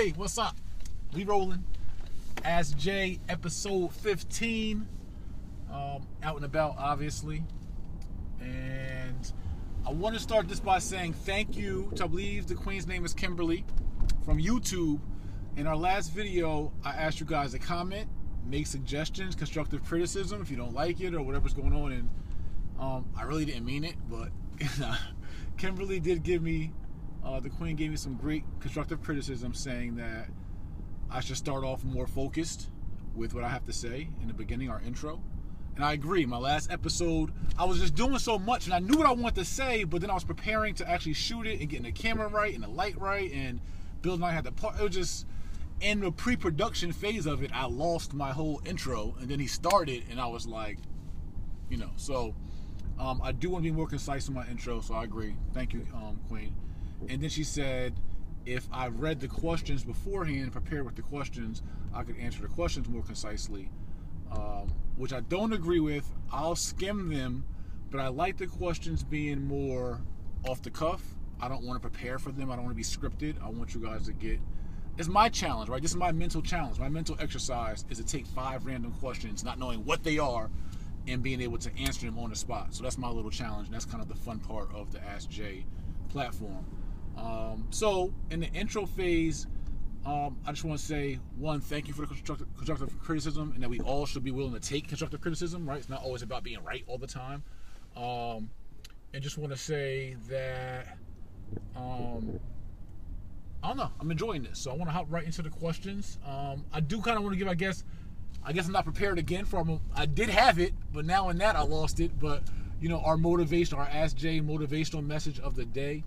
Hey, what's up? We rolling. Ask Jay, episode 15. Out and about, obviously. And I want to start this by saying thank you to, I believe the queen's name is Kimberly, from YouTube. In our last video, I asked you guys to comment, make suggestions, constructive criticism if you don't like it or whatever's going on. And I really didn't mean it, but Kimberly did give me, the queen gave me some great constructive criticism, saying that I should start off more focused with what I have to say in the beginning, our intro. And I agree. My last episode, I was just doing so much, and I knew what I wanted to say, but then I was preparing to actually shoot it and getting the camera right and the light right and building. I had the part. It was just in the pre-production phase of it. I lost my whole intro, and then he started, and I was like, So I do want to be more concise in my intro. So I agree. Thank you, Queen. And then she said, if I read the questions beforehand, prepared with the questions, I could answer the questions more concisely. Which I don't agree with. I'll skim them, but I like the questions being more off the cuff. I don't want to prepare for them. I don't want to be scripted. I want you guys to get... It's my challenge, right? This is my mental challenge. My mental exercise is to take 5 random questions, not knowing what they are, and being able to answer them on the spot. So that's my little challenge, and that's kind of the fun part of the Ask Jay platform. So in the intro phase, I just want to say, one, thank you for the constructive criticism, and that we all should be willing to take constructive criticism, right? It's not always about being right all the time. And just want to say that, I don't know, I'm enjoying this. So I want to hop right into the questions. I do kind of want to give, I guess I'm not prepared again for, I did have it, but now in that I lost it. But, our motivation, our Ask Jay motivational message of the day.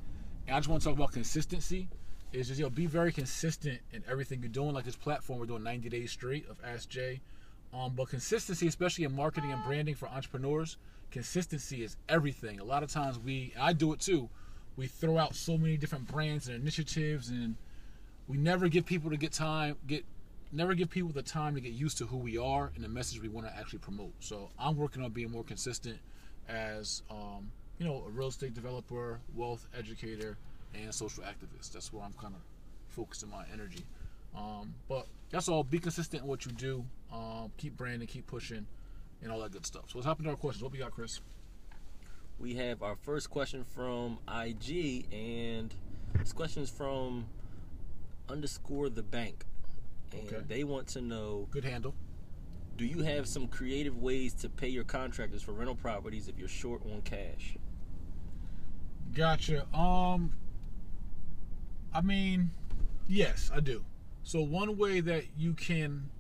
And I just want to talk about consistency. Is just, be very consistent in everything you're doing. Like this platform, we're doing 90 days straight of Ask Jay. But consistency, especially in marketing and branding for entrepreneurs, consistency is everything. A lot of times I do it too, we throw out so many different brands and initiatives, and we never give people the time to get used to who we are and the message we want to actually promote. So I'm working on being more consistent as, a real estate developer, wealth educator, and social activist. That's where I'm kind of focusing my energy. But that's all. Be consistent in what you do. Keep branding, keep pushing, and all that good stuff. So let's hop into our questions. What we got, Chris? We have our first question from IG, and this question is from _the_bank. And okay. They want to know, good handle, do you have some creative ways to pay your contractors for rental properties if you're short on cash? Gotcha. Yes, I do. So one way that you can,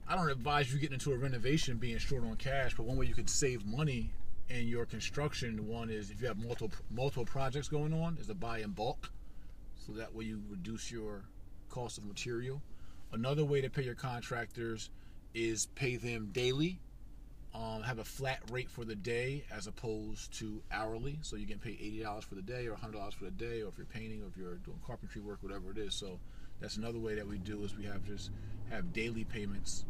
I don't advise you getting into a renovation being short on cash, but one way you can save money in your construction, one is if you have multiple projects going on, is to buy in bulk. So that way you reduce your cost of material. Another way to pay your contractors is pay them daily. Have a flat rate for the day as opposed to hourly. So you get paid $80 for the day or $100 for the day, or if you're painting or if you're doing carpentry work, whatever it is. So that's another way that we do, is we have daily payments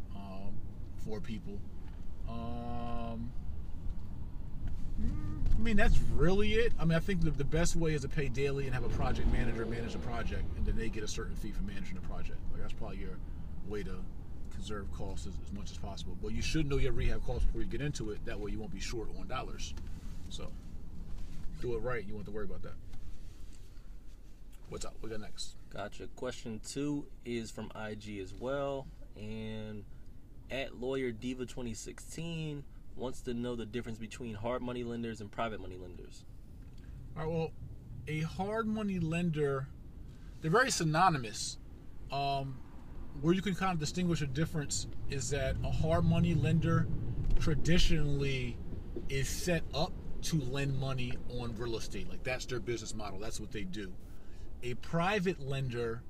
for people. That's really it. I think the best way is to pay daily and have a project manager manage the project, and then they get a certain fee for managing the project. Like, that's probably your way to conserve costs as much as possible. But you should know your rehab costs before you get into it. That way you won't be short on dollars. So do it right. You won't have to worry about that. What's up? What we got next? Gotcha. Question 2 is from IG as well. And @LawyerDiva2016 wants to know the difference between hard money lenders and private money lenders. All right, well, a hard money lender, they're very synonymous. Where you can kind of distinguish a difference is that a hard money lender traditionally is set up to lend money on real estate. Like, that's their business model. That's what they do. A private lender,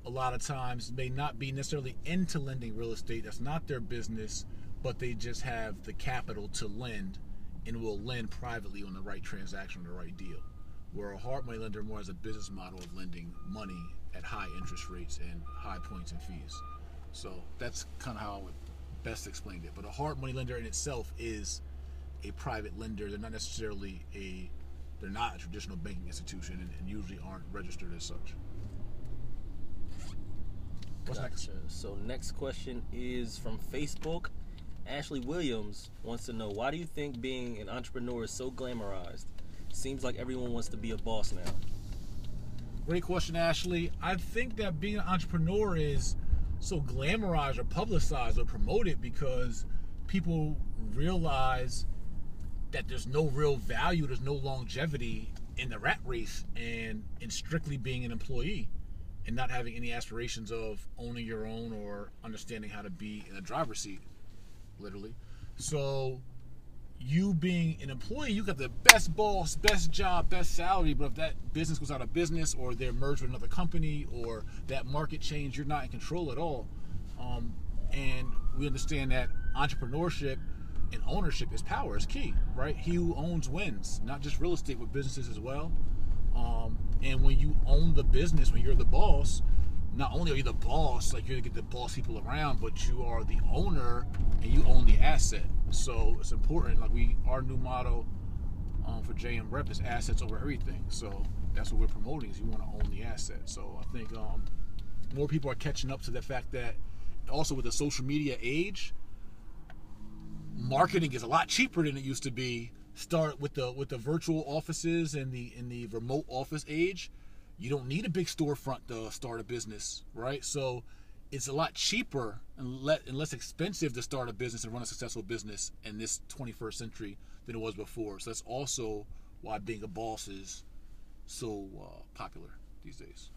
a lot of times, may not be necessarily into lending real estate. That's not their business, but they just have the capital to lend and will lend privately on the right transaction, on the right deal. Where a hard money lender more has a business model of lending money at high interest rates and high points and fees. So that's kind of how I would best explain it. But a hard money lender in itself is a private lender. They're not necessarily they're not a traditional banking institution, and usually aren't registered as such. What's next? So next question is from Facebook. Ashley Williams wants to know, why do you think being an entrepreneur is so glamorized? Seems like everyone wants to be a boss now. Great question, Ashley. I think that being an entrepreneur is so glamorized or publicized or promoted because people realize that there's no real value, there's no longevity in the rat race and in strictly being an employee and not having any aspirations of owning your own or understanding how to be in a driver's seat, literally. So you being an employee, you got the best boss, best job, best salary, but if that business goes out of business or they're merged with another company or that market change, you're not in control at all. And we understand that entrepreneurship and ownership is power, is key, right? He who owns wins, not just real estate, but businesses as well. And when you own the business, when you're the boss, not only are you the boss, like you're gonna get the boss people around, but you are the owner and you own the asset. So it's important. Like our new motto for JM Rep is assets over everything. So that's what we're promoting, is you want to own the asset. So I think more people are catching up to the fact that also with the social media age, marketing is a lot cheaper than it used to be. Start with the virtual offices and the remote office age. You don't need a big storefront to start a business, right? So it's a lot cheaper and less expensive to start a business and run a successful business in this 21st century than it was before. So that's also why being a boss is so popular these days.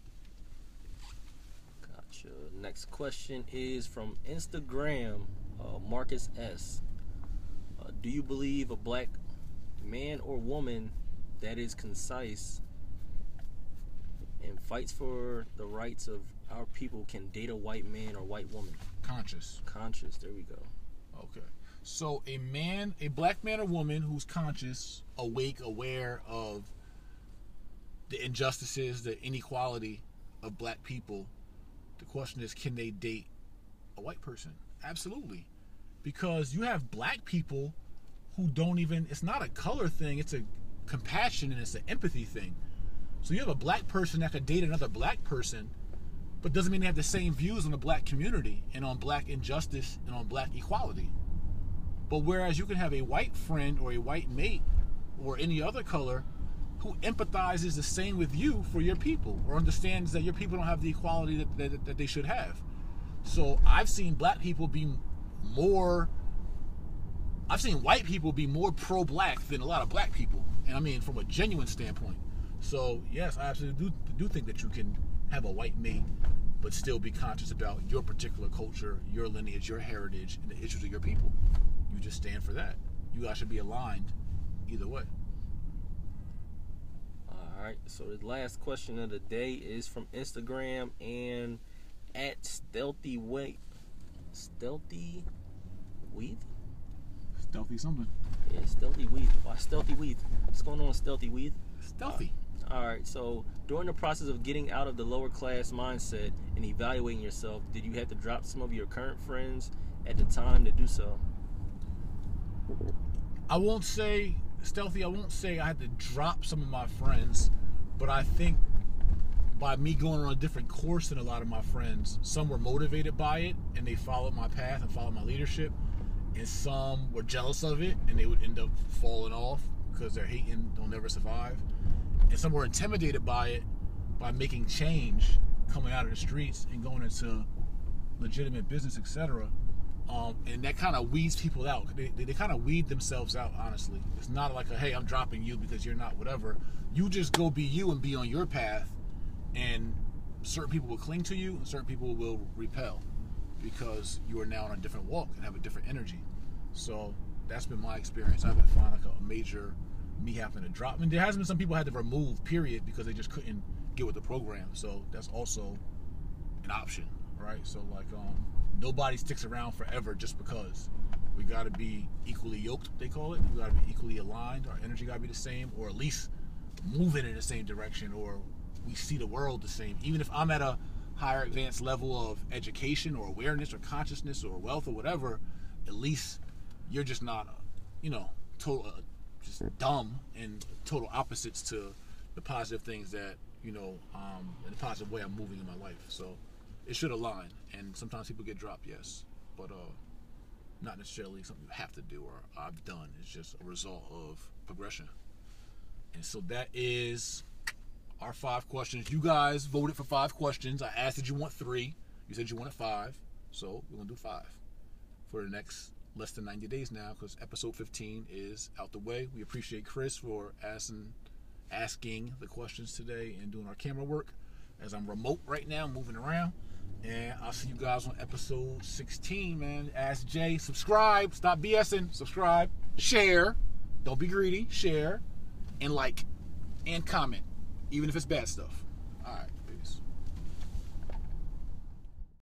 Gotcha. Next question is from Instagram, Marcus S. Do you believe a black man or woman that is concise and fights for the rights of our people can date a white man or white woman? Conscious, there we go. Okay. So a black man or woman who's conscious, awake, aware of the injustices, the inequality of black people, the question is, can they date a white person? Absolutely. Because you have black people who don't even, it's not a color thing, it's a compassion and it's an empathy thing. So you have a black person that could date another black person, but doesn't mean they have the same views on the black community and on black injustice and on black equality. But whereas you can have a white friend or a white mate or any other color who empathizes the same with you for your people or understands that your people don't have the equality that they should have. So I've seen white people be more pro-black than a lot of black people. And I mean from a genuine standpoint. So yes, I absolutely do think that you can have a white mate but still be conscious about your particular culture, your lineage, your heritage, and the issues of your people. You just stand for that. You guys should be aligned either way. Alright, so the last question of the day is from Instagram and at Stealthy Weath. Stealthy something. Yeah, Stealthy Weath. Why Stealthy Weath? What's going on, Stealthy Weath? Stealthy. Alright, so during the process of getting out of the lower class mindset and evaluating yourself, did you have to drop some of your current friends at the time to do so? I won't say I had to drop some of my friends, but I think by me going on a different course than a lot of my friends, some were motivated by it and they followed my path and followed my leadership, and some were jealous of it and they would end up falling off because they're hating, they'll never survive. And some were intimidated by it, by making change, coming out of the streets and going into legitimate business, etc. And that kind of weeds people out. They kind of weed themselves out, honestly. It's not like hey, I'm dropping you because you're not whatever. You just go be you and be on your path, and certain people will cling to you and certain people will repel because you are now on a different walk and have a different energy. So that's been my experience. I haven't found like a major me having to drop. I mean, there has been some people had to remove, period, because they just couldn't get with the program. So that's also an option, right? So like nobody sticks around forever just because. We got to be equally yoked, they call it. We got to be equally aligned. Our energy got to be the same, or at least moving in the same direction, or we see the world the same. Even if I'm at a higher advanced level of education or awareness or consciousness or wealth or whatever, at least you're just not, total, just dumb and total opposites to the positive things that, in a positive way I'm moving in my life. So it should align. And sometimes people get dropped, yes, but not necessarily something you have to do or I've done. It's just a result of progression. And so that is our 5 questions. You guys voted for 5 questions. I asked, did you want 3? You said you wanted 5. So we're going to do 5 for the next less than 90 days now, because episode 15 is out the way. We appreciate Chris for asking the questions today and doing our camera work, as I'm remote right now, moving around. And I'll see you guys on episode 16, man. Ask Jay. Subscribe. Stop BSing. Subscribe. Share. Don't be greedy. Share. And like. And comment. Even if it's bad stuff.